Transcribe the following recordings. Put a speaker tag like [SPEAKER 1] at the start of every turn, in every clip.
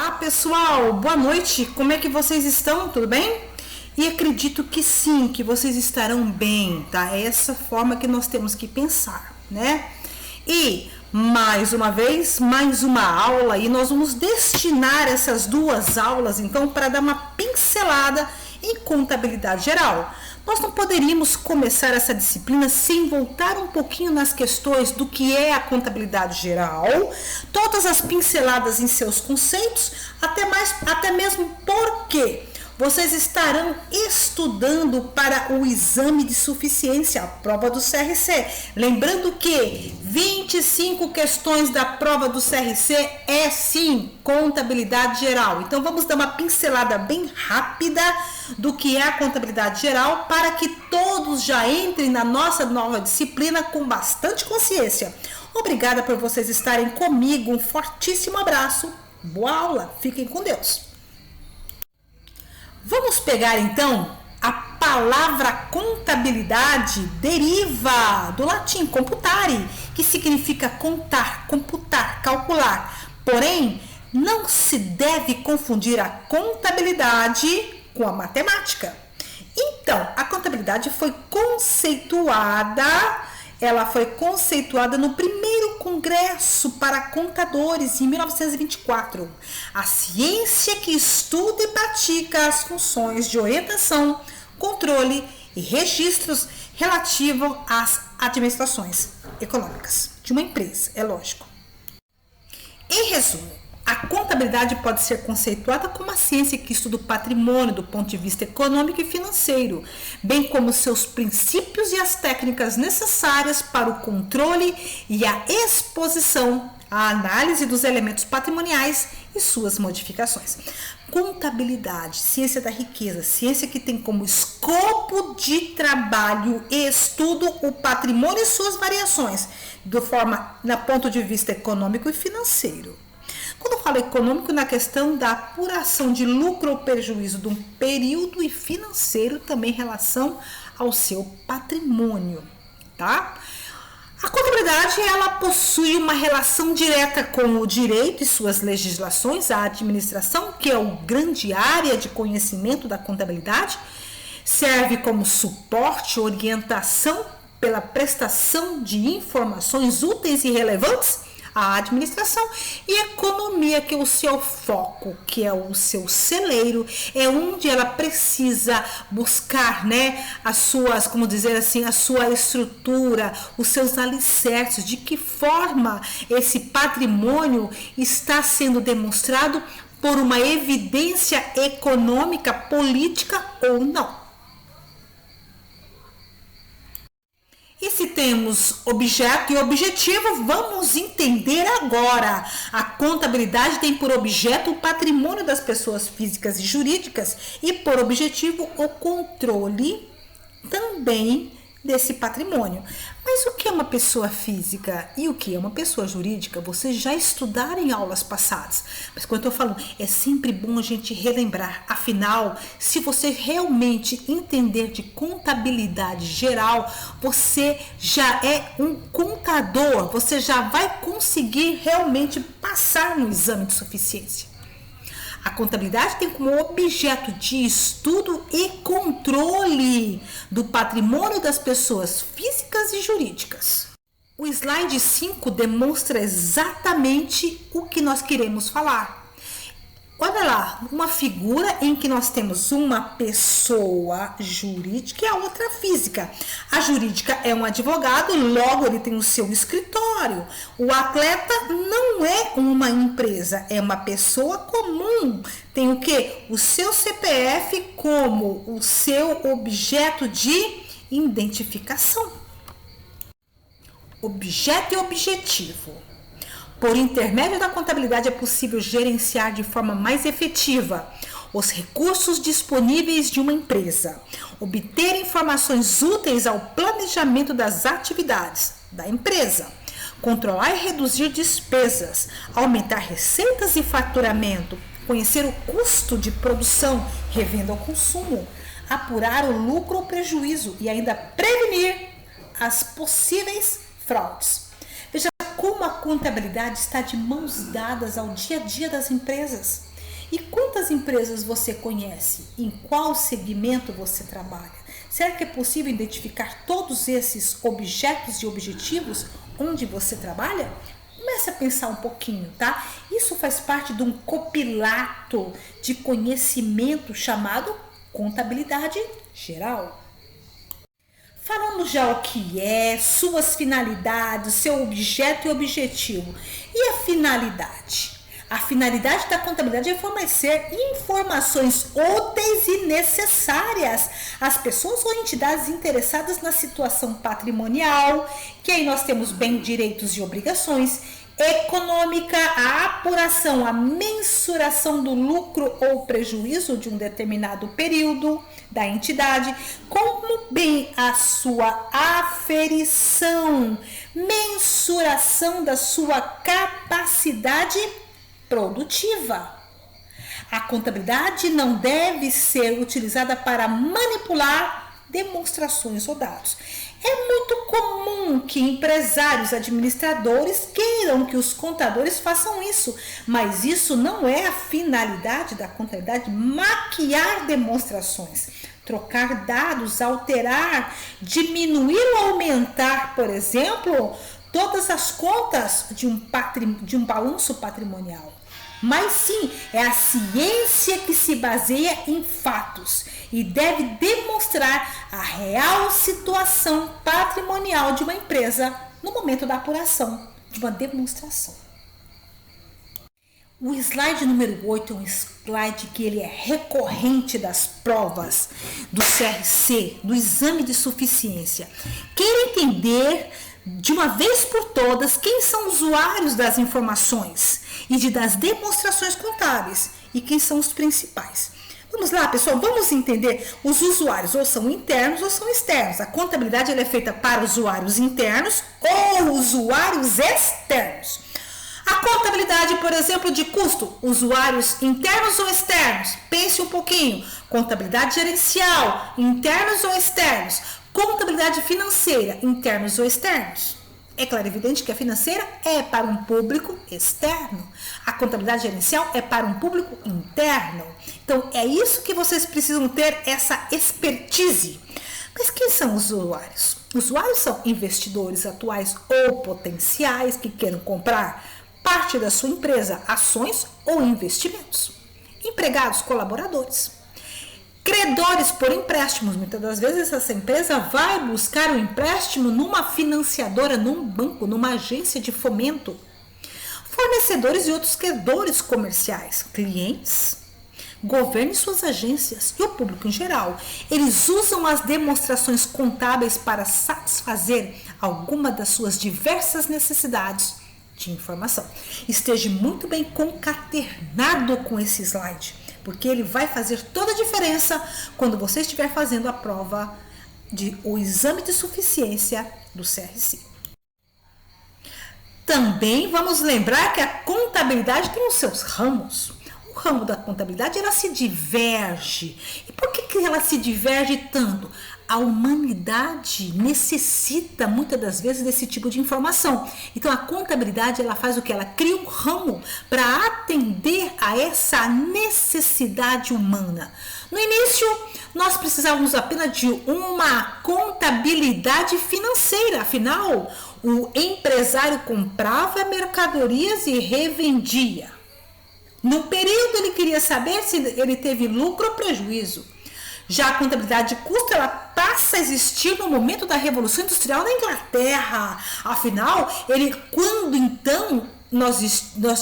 [SPEAKER 1] Olá pessoal, boa noite, como é que vocês estão? Tudo bem? E acredito que sim, que vocês estarão bem, tá? É essa forma que nós temos que pensar, né? E mais uma vez, mais uma aula e nós vamos destinar essas duas aulas então para dar uma pincelada em contabilidade geral. Nós não poderíamos começar essa disciplina sem voltar um pouquinho nas questões do que é a contabilidade geral, todas as pinceladas em seus conceitos, até mesmo porque vocês estarão estudando para o exame de suficiência, a prova do CRC. Lembrando que 25 questões da prova do CRC é sim contabilidade geral. Então vamos dar uma pincelada bem rápida do que é a contabilidade geral para que todos já entrem na nossa nova disciplina com bastante consciência. Obrigada por vocês estarem comigo, um fortíssimo abraço, boa aula, fiquem com Deus. Vamos pegar então a palavra contabilidade, deriva do latim computare, que significa contar, computar, calcular. Porém, não se deve confundir a contabilidade com a matemática. Então, a contabilidade foi conceituada no primeiro congresso para contadores em 1924. A ciência que estuda e pratica as funções de orientação, controle e registros relativos às administrações econômicas de uma empresa, é lógico. Em resumo, a contabilidade pode ser conceituada como a ciência que estuda o patrimônio do ponto de vista econômico e financeiro, bem como seus princípios e as técnicas necessárias para o controle e a exposição, a análise dos elementos patrimoniais e suas modificações. Contabilidade, ciência da riqueza, ciência que tem como escopo de trabalho e estudo o patrimônio e suas variações, na ponto de vista econômico e financeiro. Quando eu falo econômico, na questão da apuração de lucro ou prejuízo de um período e financeiro também em relação ao seu patrimônio, tá? A contabilidade, ela possui uma relação direta com o direito e suas legislações, a administração, que é o grande área de conhecimento da contabilidade, serve como suporte, orientação pela prestação de informações úteis e relevantes a administração, e a economia, que é o seu foco, que é o seu celeiro, é onde ela precisa buscar, né, as suas, como dizer assim, a sua estrutura, os seus alicerces, de que forma esse patrimônio está sendo demonstrado por uma evidência econômica, política ou não. E se temos objeto e objetivo, vamos entender agora. A contabilidade tem por objeto o patrimônio das pessoas físicas e jurídicas e por objetivo o controle também desse patrimônio. Mas o que é uma pessoa física e o que é uma pessoa jurídica, vocês já estudaram em aulas passadas. Mas quando eu falo, é sempre bom a gente relembrar. Afinal, se você realmente entender de contabilidade geral, você já é um contador, você já vai conseguir realmente passar no exame de suficiência. A contabilidade tem como objeto de estudo e controle do patrimônio das pessoas físicas e jurídicas. O slide 5 demonstra exatamente o que nós queremos falar. Olha lá, uma figura em que nós temos uma pessoa jurídica e a outra física. A jurídica é um advogado, logo ele tem o seu escritório. O atleta não é uma empresa, é uma pessoa comum. Tem o quê? O seu CPF como o seu objeto de identificação. Objeto e objetivo. Por intermédio da contabilidade é possível gerenciar de forma mais efetiva os recursos disponíveis de uma empresa, obter informações úteis ao planejamento das atividades da empresa, controlar e reduzir despesas, aumentar receitas e faturamento, conhecer o custo de produção, revenda ao consumo, apurar o lucro ou prejuízo e ainda prevenir as possíveis fraudes. Veja como a contabilidade está de mãos dadas ao dia a dia das empresas. E quantas empresas você conhece? Em qual segmento você trabalha? Será que é possível identificar todos esses objetos e objetivos onde você trabalha? Comece a pensar um pouquinho, tá? Isso faz parte de um compilato de conhecimento chamado contabilidade geral. Falamos já o que é, suas finalidades, seu objeto e objetivo. E a finalidade? A finalidade da contabilidade é fornecer informações úteis e necessárias às pessoas ou entidades interessadas na situação patrimonial, que aí nós temos bem, direitos e obrigações, econômica, a apuração, a mensuração do lucro ou prejuízo de um determinado período da entidade, como bem a sua aferição, mensuração da sua capacidade produtiva. A contabilidade não deve ser utilizada para manipular demonstrações ou dados. É muito comum que empresários, administradores queiram que os contadores façam isso, mas isso não é a finalidade da contabilidade, maquiar demonstrações, trocar dados, alterar, diminuir ou aumentar, por exemplo, todas as contas de um balanço patrimonial. Mas sim, é a ciência que se baseia em fatos e deve demonstrar a real situação patrimonial de uma empresa no momento da apuração, de uma demonstração. O slide número 8 é um slide que ele é recorrente das provas do CRC, do exame de suficiência. Quer entender de uma vez por todas quem são os usuários das informações e das demonstrações contábeis e quem são os principais. Vamos lá, pessoal, vamos entender. Os usuários ou são internos ou são externos. A contabilidade ela é feita para usuários internos ou usuários externos. A contabilidade, por exemplo, de custo, usuários internos ou externos? Pense um pouquinho. Contabilidade gerencial, internos ou externos? Contabilidade financeira, internos ou externos? É claro, evidente que a financeira é para um público externo. A contabilidade gerencial é para um público interno. Então, é isso que vocês precisam ter, essa expertise. Mas quem são os usuários? Os usuários são investidores atuais ou potenciais que queiram comprar parte da sua empresa, ações ou investimentos. Empregados, colaboradores. Credores por empréstimos. Muitas das vezes essa empresa vai buscar o empréstimo numa financiadora, num banco, numa agência de fomento. Fornecedores e outros credores comerciais, clientes, governo e suas agências e o público em geral. Eles usam as demonstrações contábeis para satisfazer alguma das suas diversas necessidades de informação. Esteja muito bem concatenado com esse slide, porque ele vai fazer toda a diferença quando você estiver fazendo a prova o exame de suficiência do CRC. Também vamos lembrar que a contabilidade tem os seus ramos. O ramo da contabilidade ela se diverge. E por que ela se diverge tanto? A humanidade necessita muitas das vezes desse tipo de informação. Então a contabilidade ela faz o que? Ela cria um ramo para atender a essa necessidade humana. No início nós precisávamos apenas de uma contabilidade financeira. Afinal, o empresário comprava mercadorias e revendia. No período ele queria saber se ele teve lucro ou prejuízo. Já a contabilidade de custo, ela passa a existir no momento da Revolução Industrial na Inglaterra. Afinal, quando então nós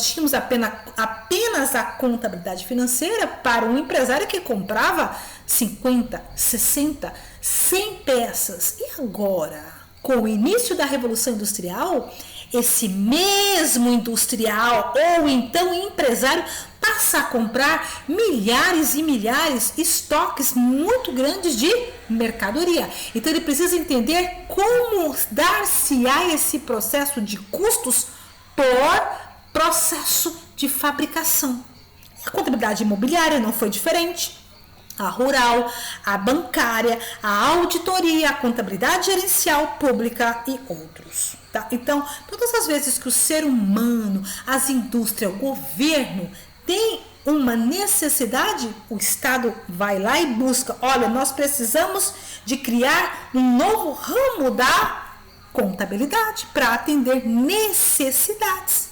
[SPEAKER 1] tínhamos apenas a contabilidade financeira para um empresário que comprava 50, 60, 100 peças. E agora, com o início da Revolução Industrial, esse mesmo industrial ou então empresário passa a comprar milhares e milhares estoques muito grandes de mercadoria. Então ele precisa entender como dar-se-á esse processo de custos por processo de fabricação. A contabilidade imobiliária não foi diferente. A rural, a bancária, a auditoria, a contabilidade gerencial pública e outros. Tá? Então, todas as vezes que o ser humano, as indústrias, o governo tem uma necessidade, o Estado vai lá e busca. Olha, nós precisamos de criar um novo ramo da contabilidade para atender necessidades.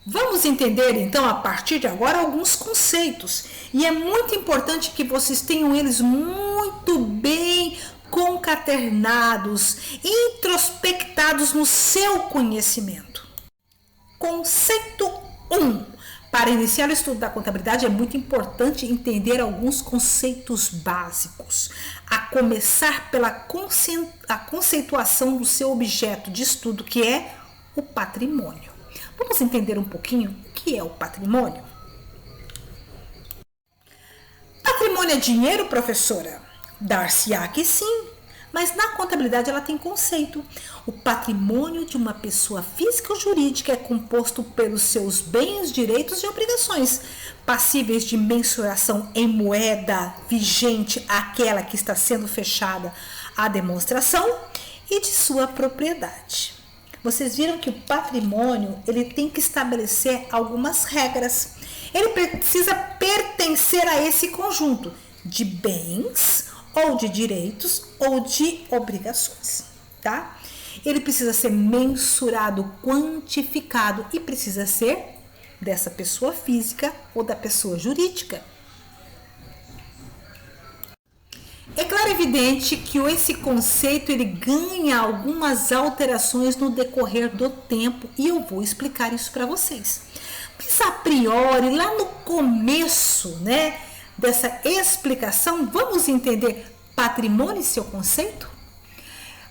[SPEAKER 1] Vamos entender então a partir de agora alguns conceitos. E é muito importante que vocês tenham eles muito bem concatenados, introspectados no seu conhecimento. Conceito 1. Para iniciar o estudo da contabilidade é muito importante entender alguns conceitos básicos, a começar pela conceituação do seu objeto de estudo, que é o patrimônio. Vamos entender um pouquinho o que é o patrimônio? Patrimônio é dinheiro, professora? Dar-se-á que sim. Mas na contabilidade ela tem conceito. O patrimônio de uma pessoa física ou jurídica é composto pelos seus bens, direitos e obrigações, passíveis de mensuração em moeda vigente, aquela que está sendo fechada à demonstração, e de sua propriedade. Vocês viram que o patrimônio ele tem que estabelecer algumas regras. Ele precisa pertencer a esse conjunto de bens, ou de direitos, ou de obrigações, tá? Ele precisa ser mensurado, quantificado e precisa ser dessa pessoa física ou da pessoa jurídica. É claro e evidente que esse conceito ele ganha algumas alterações no decorrer do tempo e eu vou explicar isso para vocês. Mas a priori, lá no começo, né, dessa explicação, vamos entender patrimônio e seu conceito?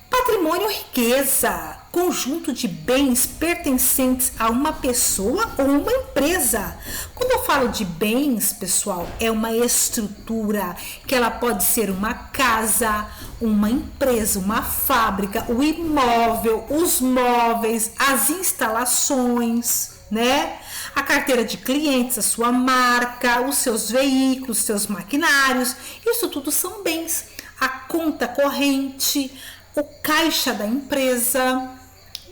[SPEAKER 1] Patrimônio é riqueza, conjunto de bens pertencentes a uma pessoa ou uma empresa. Quando eu falo de bens, pessoal, é uma estrutura que ela pode ser uma casa, uma empresa, uma fábrica, o imóvel, os móveis, as instalações, né? A carteira de clientes, a sua marca, os seus veículos, seus maquinários, isso tudo são bens. A conta corrente, o caixa da empresa,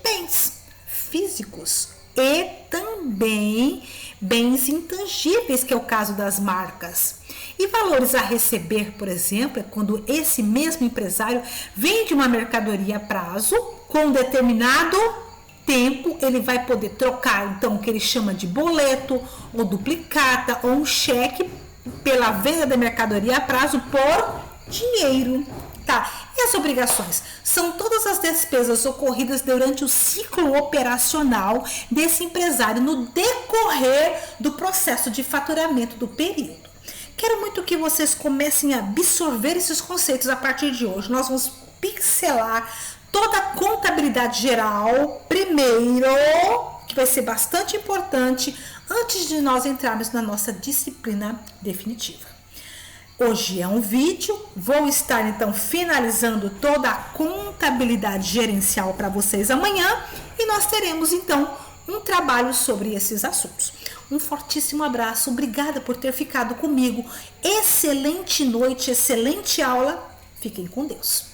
[SPEAKER 1] bens físicos e também bens intangíveis, que é o caso das marcas. E valores a receber, por exemplo, é quando esse mesmo empresário vende uma mercadoria a prazo com determinado tempo, ele vai poder trocar então o que ele chama de boleto ou duplicata ou um cheque pela venda da mercadoria a prazo por dinheiro, tá? E as obrigações? São todas as despesas ocorridas durante o ciclo operacional desse empresário no decorrer do processo de faturamento do período. Quero muito que vocês comecem a absorver esses conceitos a partir de hoje. Nós vamos pincelar toda a contabilidade geral primeiro, que vai ser bastante importante antes de nós entrarmos na nossa disciplina definitiva. Hoje é um vídeo, vou estar então finalizando toda a contabilidade gerencial para vocês amanhã e nós teremos então um trabalho sobre esses assuntos. Um fortíssimo abraço, obrigada por ter ficado comigo, excelente noite, excelente aula, fiquem com Deus.